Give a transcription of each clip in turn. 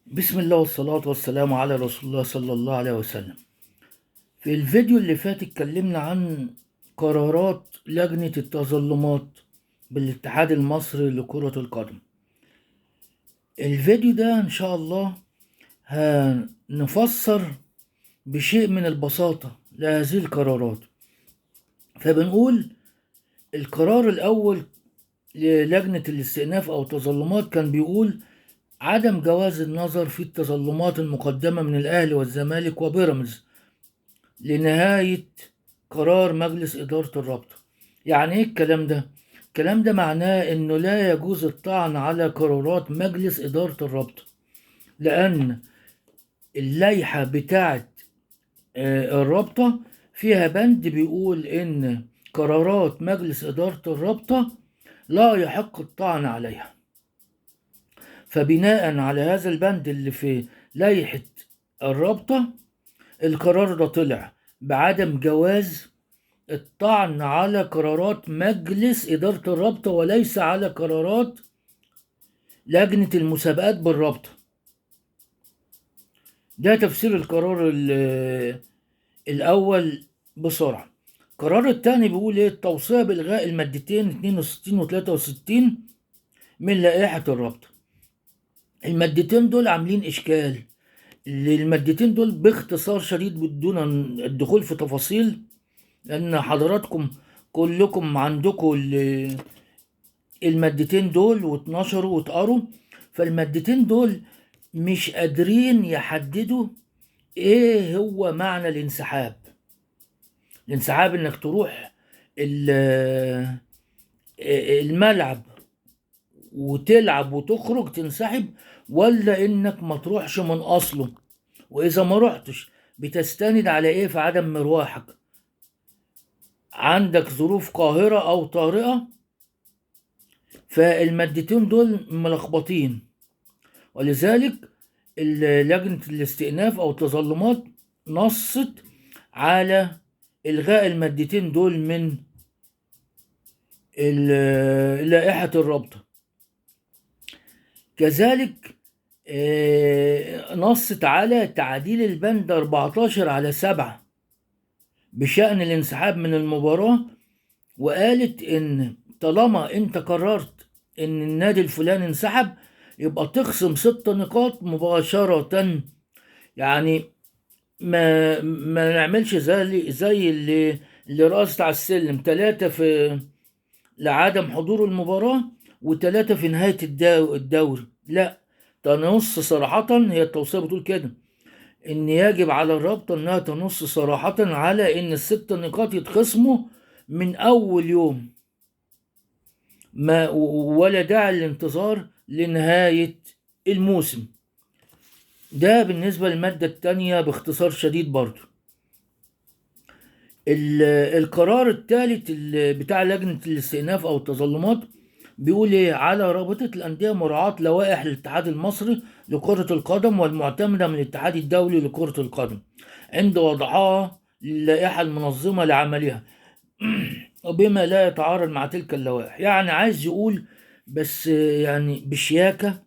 بسم الله والصلاة والسلام على رسول الله صلى الله عليه وسلم. في الفيديو اللي فات اتكلمنا عن قرارات لجنة التظلمات بالاتحاد المصري لكرة القدم. الفيديو ده إن شاء الله هنفسر بشيء من البساطة لهذه القرارات. فبنقول القرار الأول للجنة الاستئناف أو التظلمات كان بيقول عدم جواز النظر في التظلمات المقدمة من الأهلي والزمالك وبيراميدز لنهاية قرار مجلس إدارة الرابطة. يعني إيه الكلام ده؟ الكلام ده معناه إنه لا يجوز الطعن على قرارات مجلس إدارة الرابطة، لأن اللائحة بتاعة الرابطة فيها بند بيقول إن قرارات مجلس إدارة الرابطة لا يحق الطعن عليها. فبناء على هذا البند اللي في لائحة الرابطة، القرار ده طلع بعدم جواز الطعن على قرارات مجلس إدارة الرابطة وليس على قرارات لجنة المسابقات بالرابطة. ده تفسير القرار الأول بسرعة. القرار الثاني بيقول إيه؟ التوصية بإلغاء المادتين 62 و 63 من لائحة الرابطة. المادتين دول عاملين إشكال. المادتين دول باختصار شديد بدون الدخول في تفاصيل، لأن حضراتكم كلكم عندكم المادتين دول واتنشروا واتقروا. فالمادتين دول مش قادرين يحددوا ايه هو معنى الانسحاب. الانسحاب انك تروح الملعب وتلعب وتخرج تنسحب، ولا انك ما تروحش من اصله؟ واذا ما رحتش بتستند على ايه في عدم مروحك؟ عندك ظروف قاهرة او طارئة؟ فالمادتين دول ملخبطين، ولذلك لجنة الاستئناف أو التظلمات نصت على إلغاء المادتين دول من لائحة الرابطة. كذلك نصت على تعديل البند 14/7 بشأن الانسحاب من المباراة، وقالت إن طالما أنت قررت إن النادي الفلاني انسحب يبقى تخصم 6 نقاط مباشرة. يعني ما نعملش زي اللي رقصت على السلم 3 في لعدم حضور المباراة و3 في نهاية الدوري. لا، تنص صراحة، هي التوصية بتقول كده، ان يجب على الرابطة انها تنص صراحة على ان ال6 نقاط يتخصموا من اول يوم، ما ولا داعي للانتظار لنهاية الموسم. ده بالنسبة للمادة التانية باختصار شديد. برضو القرار الثالث بتاع لجنة الاستئناف أو التظلمات بيقول إيه؟ على رابطة الأندية مراعاة لوائح الاتحاد المصري لكرة القدم والمعتمدة من الاتحاد الدولي لكرة القدم عند وضعها للائحة المنظمة لعملها وبما لا يتعارض مع تلك اللوائح. يعني عايز يقول بس يعني بشياكة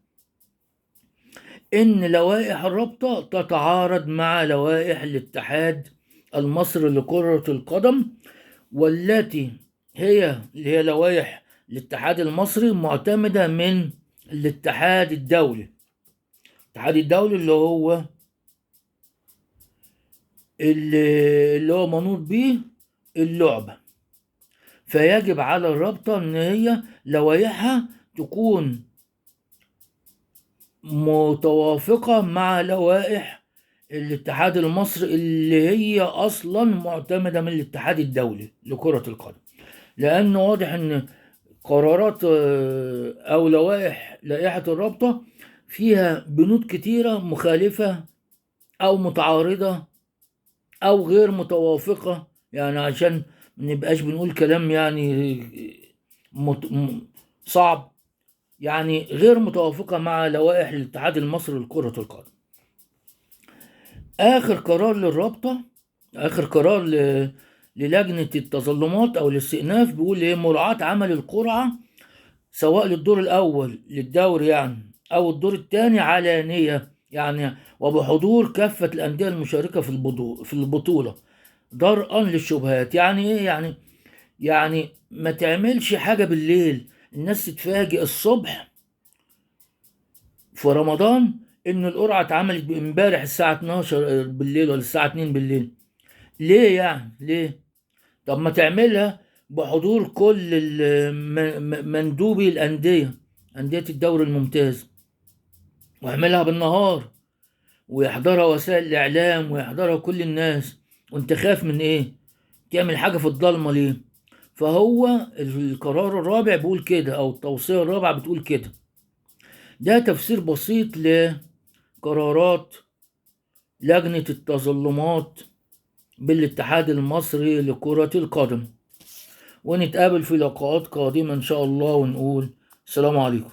إن لوائح الرابطة تتعارض مع لوائح الاتحاد المصري لكرة القدم، والتي اللي هي لوائح الاتحاد المصري معتمدة من الاتحاد الدولي. الاتحاد الدولي اللي هو منوط به اللعبة. فيجب على الرابطة ان هي لوائحها تكون متوافقة مع لوائح الاتحاد المصري اللي هي اصلا معتمدة من الاتحاد الدولي لكرة القدم، لانه واضح ان قرارات او لائحة الرابطة فيها بنود كتيرة مخالفة او متعارضة او غير متوافقة. يعني عشان منبقاش بنقول كلام يعني صعب، يعني غير متوافقة مع لوائح الاتحاد المصري لكرة القدم. آخر قرار للرابطة، آخر قرار للجنة التظلمات أو الاستئناف بيقول إيه؟ مراعاة عمل القرعة سواء للدور الأول للدوري يعني أو الدور الثاني علانية. يعني وبحضور كافة الأندية المشاركة في البطولة درءا للشبهات. يعني إيه؟ يعني ما تعملش حاجة بالليل الناس تتفاجئ الصبح في رمضان إن القرعة اتعملت امبارح الساعة 12 بالليل ولا الساعة 2 بالليل. ليه يعني؟ ليه؟ طب ما تعملها بحضور كل مندوبي الأندية، أندية الدوري الممتاز، واعملها بالنهار ويحضرها وسائل الإعلام ويحضرها كل الناس. وانت خايف من ايه؟ تعمل حاجة في الضلمة ليه؟ فهو القرار الرابع بيقول كده، او التوصية الرابعة بتقول كده. ده تفسير بسيط لقرارات لجنة التظلمات بالاتحاد المصري لكرة القدم. ونتقابل في لقاءات قادمة إن شاء الله ونقول السلام عليكم.